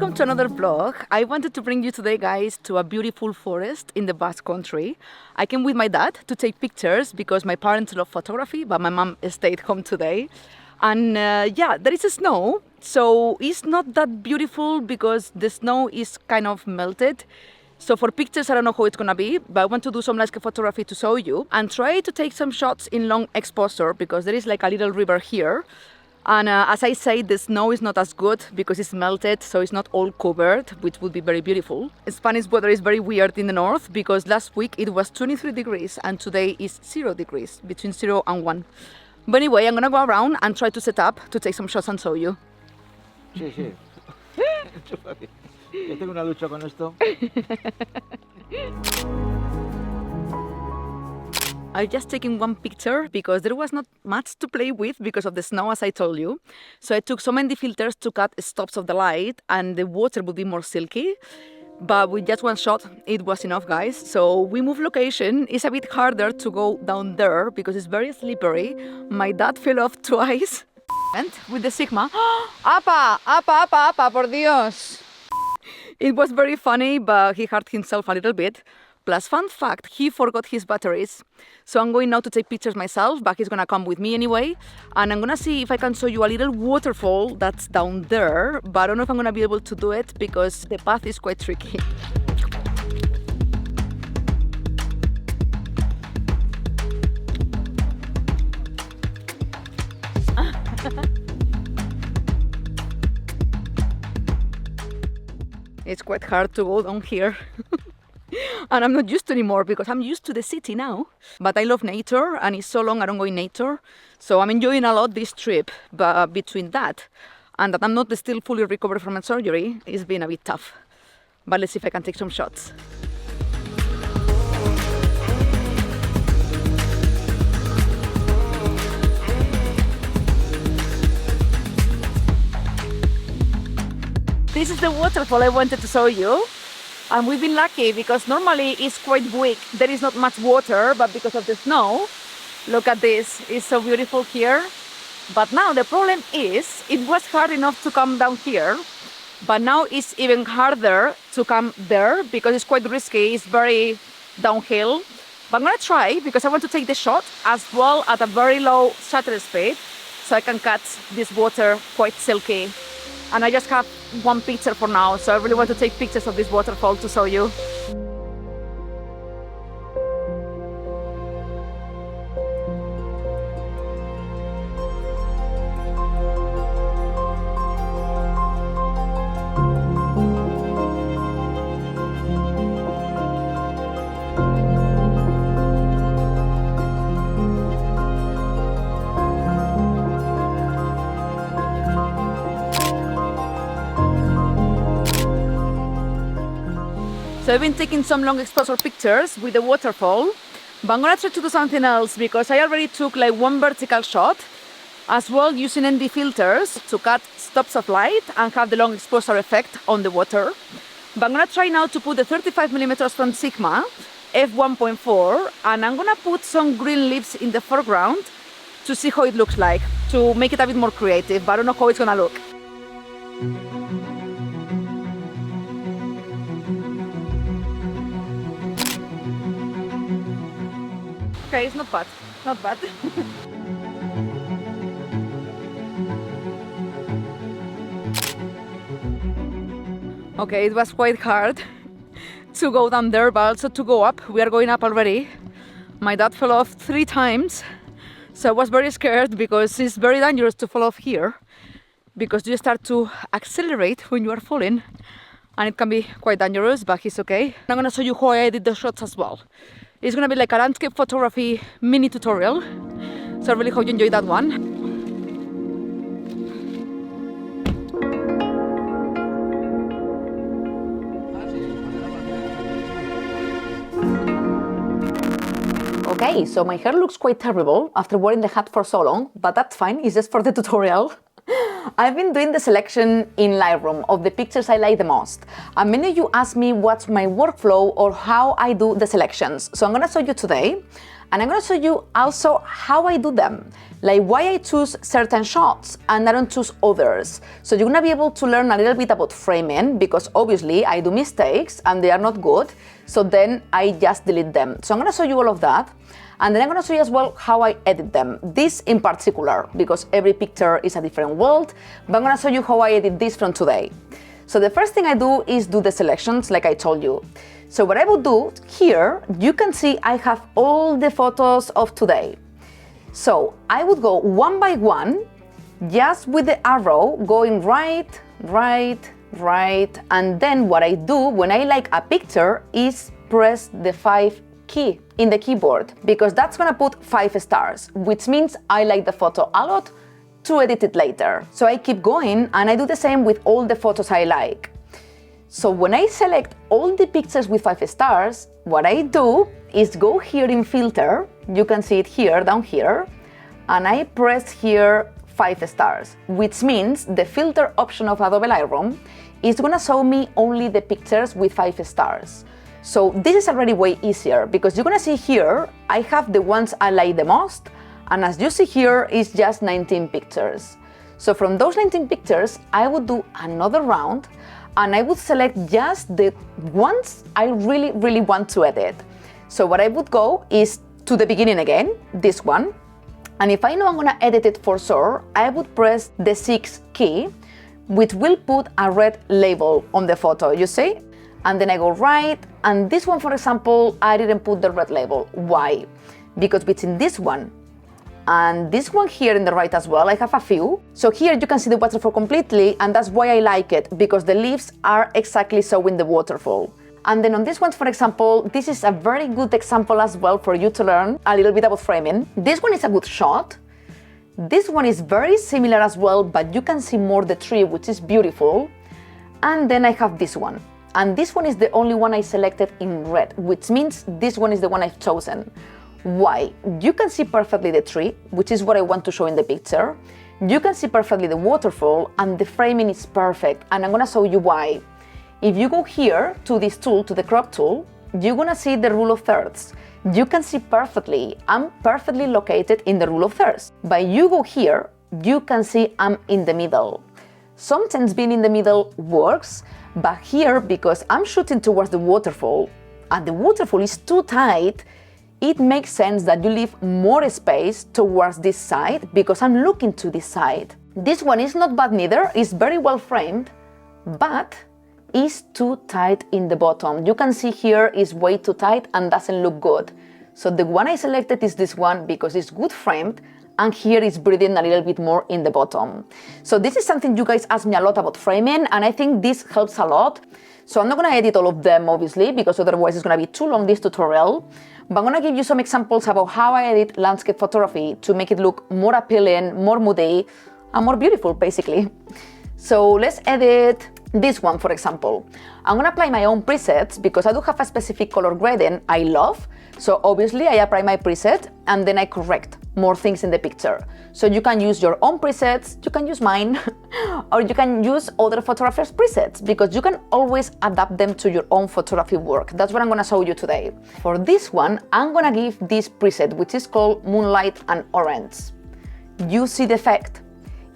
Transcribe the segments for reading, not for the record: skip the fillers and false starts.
welcome to another vlog. I wanted to bring you today, guys, to a beautiful forest in the Basque Country. I came with my dad to take pictures because my parents love photography, but my mom stayed home today. And yeah, there is snow, so it's not that beautiful because the snow is kind of melted. So for pictures, I don't know how it's gonna be, but I want to do some landscape photography to show you and try to take some shots in long exposure because there is like a little river here. And as I say, the snow is not as good because it's melted, so it's not all covered, which would be very beautiful. Spanish weather is very weird in the north because last week it was 23 degrees and today is 0 degrees, between 0 and 1. But anyway, I'm gonna go around and try to set up to take some shots and show you. Sí, sí. Yo tengo una lucha con esto. I'm just taking one picture because there was not much to play with because of the snow, as I told you. So I took so many filters to cut stops of the light and the water would be more silky. But with just one shot, it was enough, guys. So we moved location. It's a bit harder to go down there because it's very slippery. My dad fell off twice. And with the Sigma, apa, por Dios. It was very funny, but he hurt himself a little bit. Plus, fun fact, he forgot his batteries. So I'm going now to take pictures myself, but he's gonna come with me anyway. And I'm gonna see if I can show you a little waterfall that's down there, but I don't know if I'm gonna be able to do it because the path is quite tricky. It's quite hard to go down here. And I'm not used to anymore because I'm used to the city now. But I love nature and it's so long I don't go in nature. So I'm enjoying a lot this trip. But between that and that I'm not still fully recovered from my surgery, it's been a bit tough. But let's see if I can take some shots. This is the waterfall I wanted to show you. And we've been lucky because normally it's quite weak. There is not much water, but because of the snow, look at this, it's so beautiful here. But now the problem is, it was hard enough to come down here, but now it's even harder to come there because it's quite risky, it's very downhill. But I'm gonna try because I want to take the shot as well at a very low shutter speed so I can catch this water quite silky. And I just have one picture for now, so I really want to take pictures of this waterfall to show you. So I've been taking some long exposure pictures with the waterfall, but I'm gonna try to do something else because I already took like one vertical shot, as well using ND filters to cut stops of light and have the long exposure effect on the water. But I'm gonna try now to put the 35mm from Sigma, f1.4, and I'm gonna put some green leaves in the foreground to see how it looks like, to make it a bit more creative, but I don't know how it's gonna look. Okay, it's not bad, not bad. Okay, it was quite hard to go down there, but also to go up. We are going up already. My dad fell off 3 times, so I was very scared because it's very dangerous to fall off here because you start to accelerate when you are falling and it can be quite dangerous, but he's okay. I'm gonna show you how I edit the shots as well. It's gonna be like a landscape photography mini tutorial, so I really hope you enjoy that one. Okay, so my hair looks quite terrible after wearing the hat for so long, but that's fine, it's just for the tutorial. I've been doing the selection in Lightroom of the pictures I like the most. And many of you ask me what's my workflow or how I do the selections. So I'm gonna show you today. And I'm gonna show you also how I do them, like why I choose certain shots and I don't choose others. So you're gonna be able to learn a little bit about framing, because obviously I do mistakes and they are not good, so then I just delete them. So I'm gonna show you all of that. And then I'm gonna show you as well how I edit them. This in particular, because every picture is a different world, but I'm gonna show you how I edit this from today. So the first thing I do is do the selections, like I told you. So what I will do here, you can see I have all the photos of today. So I would go one by one, just with the arrow going right, right, right. And then what I do when I like a picture is press the 5 key in the keyboard, because that's gonna put 5 stars, which means I like the photo a lot to edit it later. So I keep going and I do the same with all the photos I like. So when I select all the pictures with 5 stars, what I do is go here in filter, you can see it here, down here, and I press here 5 stars, which means the filter option of Adobe Lightroom is gonna show me only the pictures with 5 stars. So this is already way easier, because you're gonna see here, I have the ones I like the most, and as you see here, it's just 19 pictures. So from those 19 pictures, I would do another round, and I would select just the ones I really, really want to edit. So what I would go is to the beginning again, this one, and if I know I'm gonna edit it for sure, I would press the 6 key, which will put a red label on the photo, you see? And then I go right, and this one, for example, I didn't put the red label. Why? Because between this one and this one here in the right as well, I have a few. So here you can see the waterfall completely, and that's why I like it, because the leaves are exactly showing the waterfall. And then on this one, for example, this is a very good example as well for you to learn a little bit about framing. This one is a good shot. This one is very similar as well, but you can see more the tree, which is beautiful. And then I have this one. And this one is the only one I selected in red, which means this one is the one I've chosen. Why? You can see perfectly the tree, which is what I want to show in the picture. You can see perfectly the waterfall, and the framing is perfect, and I'm gonna show you why. If you go here to this tool, to the crop tool, you're gonna see the rule of thirds. You can see perfectly, I'm perfectly located in the rule of thirds. But you go here, you can see I'm in the middle. Sometimes being in the middle works, but here, because I'm shooting towards the waterfall, and the waterfall is too tight, it makes sense that you leave more space towards this side, because I'm looking to this side. This one is not bad neither, it's very well framed, but is too tight in the bottom. You can see here is way too tight and doesn't look good. So the one I selected is this one, because it's good framed, and here is breathing a little bit more in the bottom. So this is something you guys ask me a lot about framing, and I think this helps a lot. So I'm not gonna edit all of them, obviously, because otherwise it's gonna be too long, this tutorial. But I'm gonna give you some examples about how I edit landscape photography to make it look more appealing, more moody, and more beautiful, basically. So let's edit this one, for example. I'm gonna apply my own presets, because I do have a specific color grading I love. So obviously I apply my preset, and then I correct more things in the picture. So you can use your own presets, you can use mine, or you can use other photographers' presets, because you can always adapt them to your own photography work. That's what I'm gonna show you today. For this one, I'm gonna give this preset, which is called Moonlight and Orange. You see the effect.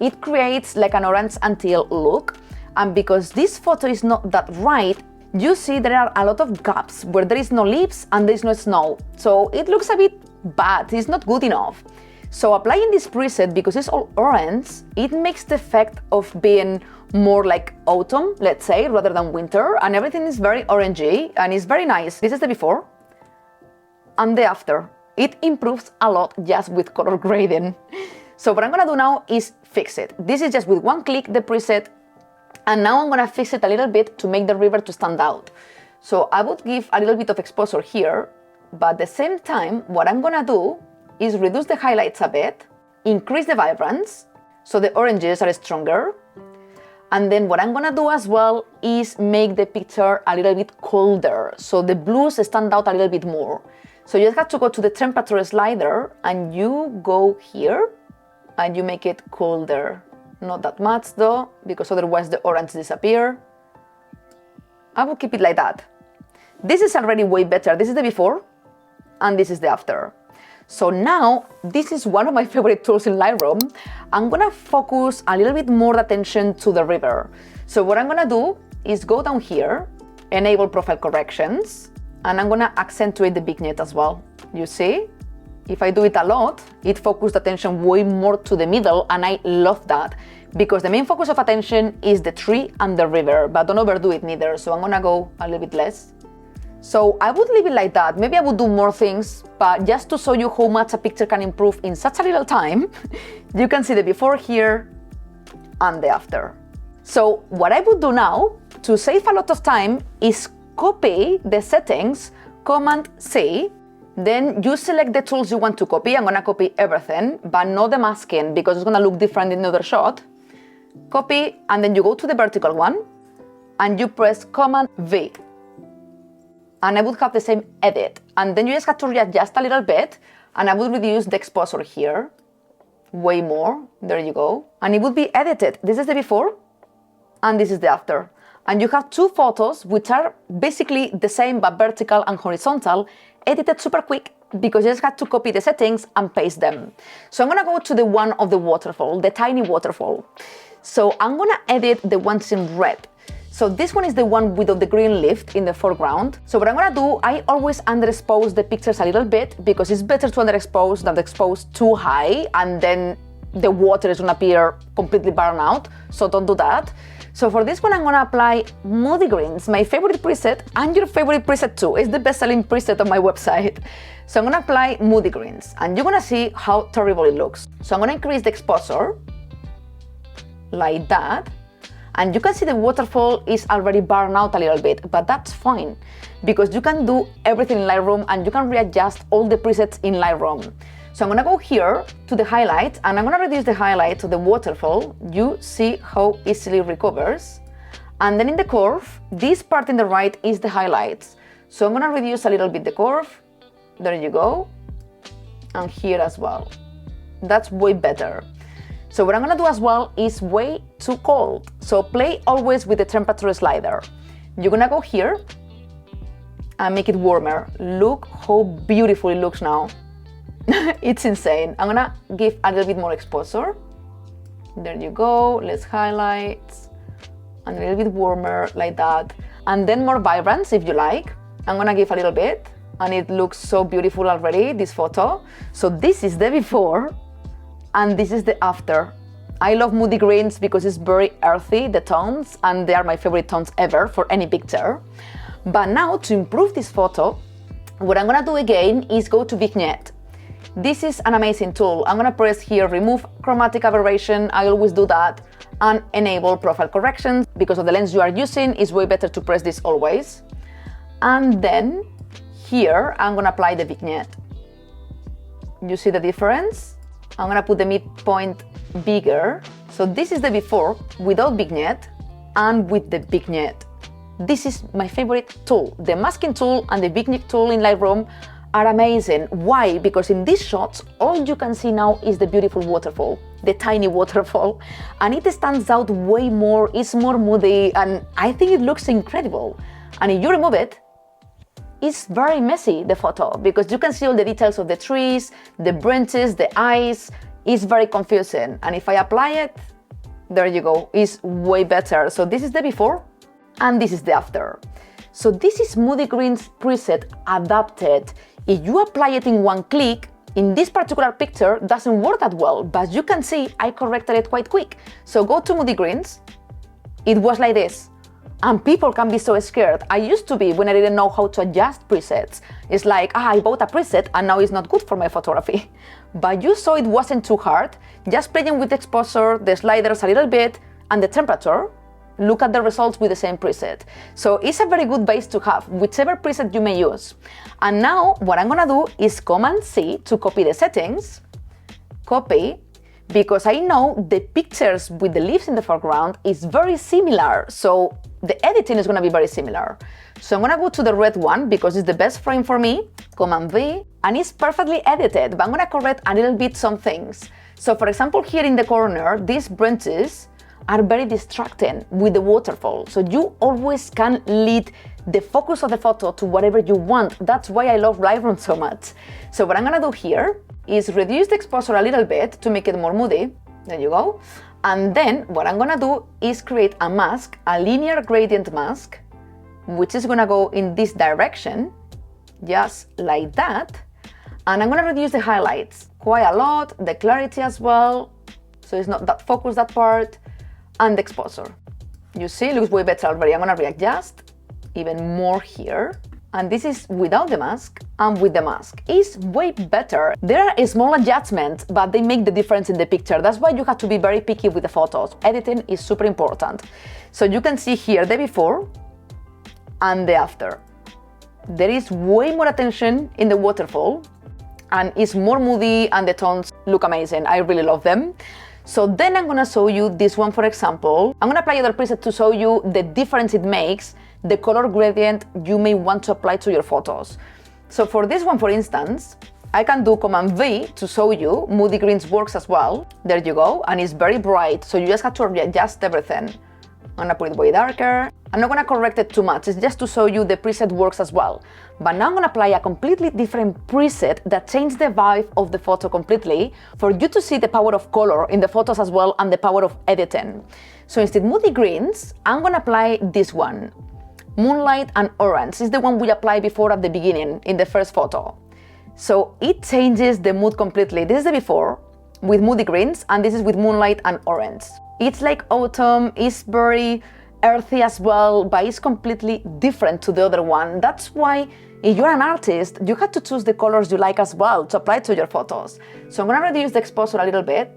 It creates like an orange and teal look, and because this photo is not that right, you see there are a lot of gaps where there is no leaves and there is no snow. So it looks a bit bad, it's not good enough. So applying this preset, because it's all orange, it makes the effect of being more like autumn, let's say, rather than winter, and everything is very orangey and it's very nice. This is the before and the after. It improves a lot just with color grading. So what I'm gonna do now is fix it. This is just with one click, the preset, and now I'm gonna fix it a little bit to make the river to stand out. So I would give a little bit of exposure here, but at the same time, what I'm gonna do is reduce the highlights a bit, increase the vibrance, so the oranges are stronger. And then what I'm gonna do as well is make the picture a little bit colder, so the blues stand out a little bit more. So you just have to go to the temperature slider, and you go here, and you make it colder. Not that much though, because otherwise the orange disappear. I will keep it like that. This is already way better. This is the before, and this is the after. So now, this is one of my favorite tools in Lightroom. I'm gonna focus a little bit more attention to the river. So what I'm gonna do is go down here, enable profile corrections, and I'm gonna accentuate the vignette as well. You see? If I do it a lot, it focused attention way more to the middle, and I love that because the main focus of attention is the tree and the river, but don't overdo it neither. So I'm gonna go a little bit less. So I would leave it like that. Maybe I would do more things, but just to show you how much a picture can improve in such a little time, you can see the before here and the after. So what I would do now to save a lot of time is copy the settings, Command C, then you select the tools you want to copy. I'm gonna copy everything, but not the masking because it's gonna look different in another shot. Copy, and then you go to the vertical one and you press Command V. And I would have the same edit. And then you just have to readjust a little bit, and I would reduce the exposure here way more. There you go. And it would be edited. This is the before, and this is the after. And you have two photos which are basically the same but vertical and horizontal, edited super quick because you just had to copy the settings and paste them. So I'm gonna go to the one of the waterfall, the tiny waterfall. So I'm gonna edit the ones in red. So this one is the one with the green leaf in the foreground. So what I'm gonna do, I always underexpose the pictures a little bit because it's better to underexpose than expose too high and then the water is gonna appear completely burned out. So don't do that. So for this one, I'm gonna apply Moody Greens, my favorite preset and your favorite preset too. It's the best-selling preset on my website. So I'm gonna apply Moody Greens and you're gonna see how terrible it looks. So I'm gonna increase the exposure like that. And you can see the waterfall is already burned out a little bit, but that's fine because you can do everything in Lightroom and you can readjust all the presets in Lightroom. So I'm gonna go here to the highlight and I'm gonna reduce the highlight to the waterfall. You see how easily it recovers. And then in the curve, this part in the right is the highlights. So I'm gonna reduce a little bit the curve. There you go. And here as well. That's way better. So what I'm gonna do as well is way too cold. So play always with the temperature slider. You're gonna go here and make it warmer. Look how beautiful it looks now. It's insane. I'm gonna give a little bit more exposure. There you go, less highlights, and a little bit warmer like that. And then more vibrance if you like. I'm gonna give a little bit, and it looks so beautiful already, this photo. So this is the before, and this is the after. I love Moody Greens because it's very earthy, the tones, and they are my favorite tones ever for any picture. But now to improve this photo, what I'm gonna do again is go to Vignette. This is an amazing tool. I'm gonna press here, remove chromatic aberration, I always do that, and enable profile corrections. Because of the lens you are using, it's way better to press this always. And then here, I'm gonna apply the Vignette. You see the difference? I'm gonna put the midpoint bigger. So this is the before without vignette and with the vignette. This is my favorite tool. The masking tool and the vignette tool in Lightroom are amazing. Why? Because in these shots, all you can see now is the beautiful waterfall, the tiny waterfall, and it stands out way more, it's more moody, and I think it looks incredible. And if you remove it, it's very messy, the photo, because you can see all the details of the trees, the branches, the eyes. It's very confusing. And if I apply it, there you go, it's way better. So this is the before and this is the after. So this is Moody Greens preset adapted. If you apply it in one click, in this particular picture doesn't work that well, but you can see I corrected it quite quick. So go to Moody Greens, it was like this. And people can be so scared. I used to be when I didn't know how to adjust presets. It's like, I bought a preset and now it's not good for my photography. But you saw it wasn't too hard. Just playing with the exposure, the sliders a little bit, and the temperature. Look at the results with the same preset. So it's a very good base to have, whichever preset you may use. And now what I'm gonna do is Command C to copy the settings. Copy. Because I know the pictures with the leaves in the foreground is very similar, so the editing is going to be very similar. So I'm going to go to the red one because it's the best frame for me, Command V, and it's perfectly edited, but I'm going to correct a little bit some things. So for example, here in the corner, these branches, are very distracting with the waterfall. So you always can lead the focus of the photo to whatever you want. That's why I love Lightroom so much. So what I'm gonna do here is reduce the exposure a little bit to make it more moody. There you go. And then what I'm gonna do is create a mask, a linear gradient mask, which is gonna go in this direction, just like that. And I'm gonna reduce the highlights quite a lot, the clarity as well, so it's not that focused, that part, and the exposure. You see, it looks way better already. I'm gonna readjust even more here. And this is without the mask, and with the mask. It's way better. There are small adjustments, but they make the difference in the picture. That's why you have to be very picky with the photos. Editing is super important. So you can see here the before and the after. There is way more attention in the waterfall, and it's more moody, and the tones look amazing. I really love them. So then I'm gonna show you this one, for example. I'm gonna apply other preset to show you the difference it makes, the color gradient you may want to apply to your photos. So for this one, for instance, I can do Command V to show you Moody Greens works as well. There you go, and it's very bright, so you just have to adjust everything. I'm gonna put it way darker. I'm not gonna correct it too much, it's just to show you the preset works as well. But now I'm gonna apply a completely different preset that changes the vibe of the photo completely for you to see the power of color in the photos as well and the power of editing. So instead Moody Greens, I'm gonna apply this one. Moonlight and Orange is the one we applied before at the beginning in the first photo. So it changes the mood completely. This is the before with Moody Greens, and this is with Moonlight and Orange. It's like autumn, it's very earthy as well, but it's completely different to the other one. That's why if you're an artist, you have to choose the colors you like as well to apply to your photos. So I'm gonna reduce the exposure a little bit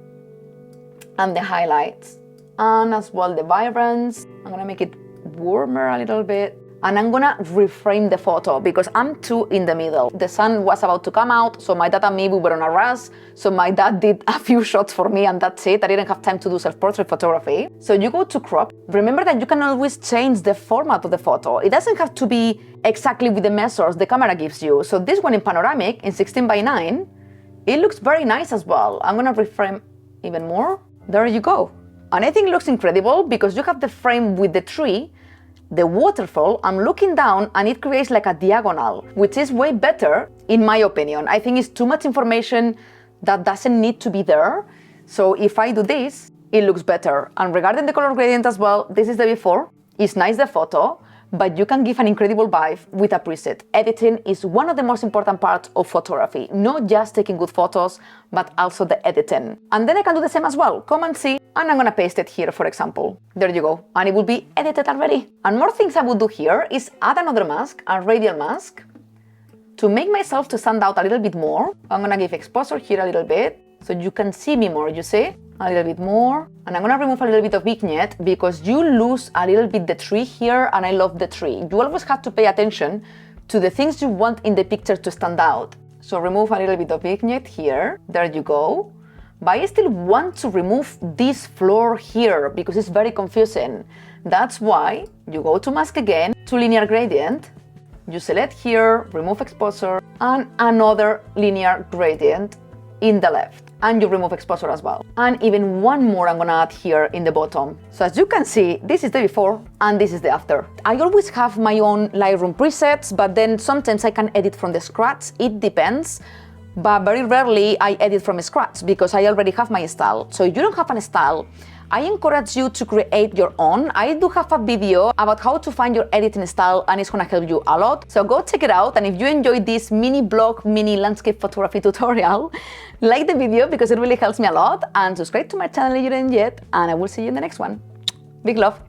and the highlights, and as well the vibrance. I'm gonna make it warmer a little bit, and I'm gonna reframe the photo because I'm too in the middle. The sun was about to come out, so my dad and me, we were on a rush, so my dad did a few shots for me and that's it. I didn't have time to do self-portrait photography. So you go to crop. Remember that you can always change the format of the photo. It doesn't have to be exactly with the measures the camera gives you. So this one in panoramic, in 16:9, it looks very nice as well. I'm gonna reframe even more. There you go. And I think it looks incredible because you have the frame with the tree, the waterfall, I'm looking down, and it creates like a diagonal, which is way better in my opinion. I think it's too much information that doesn't need to be there. So if I do this, it looks better. And regarding the color gradient as well, this is the before. It's nice, the photo, but you can give an incredible vibe with a preset. Editing is one of the most important parts of photography, not just taking good photos, but also the editing. And then I can do the same as well, Command C, and I'm gonna paste it here, for example. There you go, and it will be edited already. And more things I would do here is add another mask, a radial mask, to make myself to stand out a little bit more. I'm gonna give exposure here a little bit, so you can see me more, you see? A little bit more, and I'm gonna remove a little bit of vignette because you lose a little bit the tree here, and I love the tree. You always have to pay attention to the things you want in the picture to stand out. So remove a little bit of vignette here, there you go. But I still want to remove this floor here because it's very confusing. That's why you go to mask again, to linear gradient, you select here, remove exposure, and another linear gradient in the left. And you remove exposure as well. And even one more I'm gonna add here in the bottom. So as you can see, this is the before and this is the after. I always have my own Lightroom presets, but then sometimes I can edit from the scratch. It depends, but very rarely I edit from scratch because I already have my style. So if you don't have a style, I encourage you to create your own. I do have a video about how to find your editing style, and it's gonna help you a lot. So go check it out, and if you enjoyed this mini blog, mini landscape photography tutorial, like the video because it really helps me a lot, and subscribe to my channel if you didn't yet, and I will see you in the next one. Big love.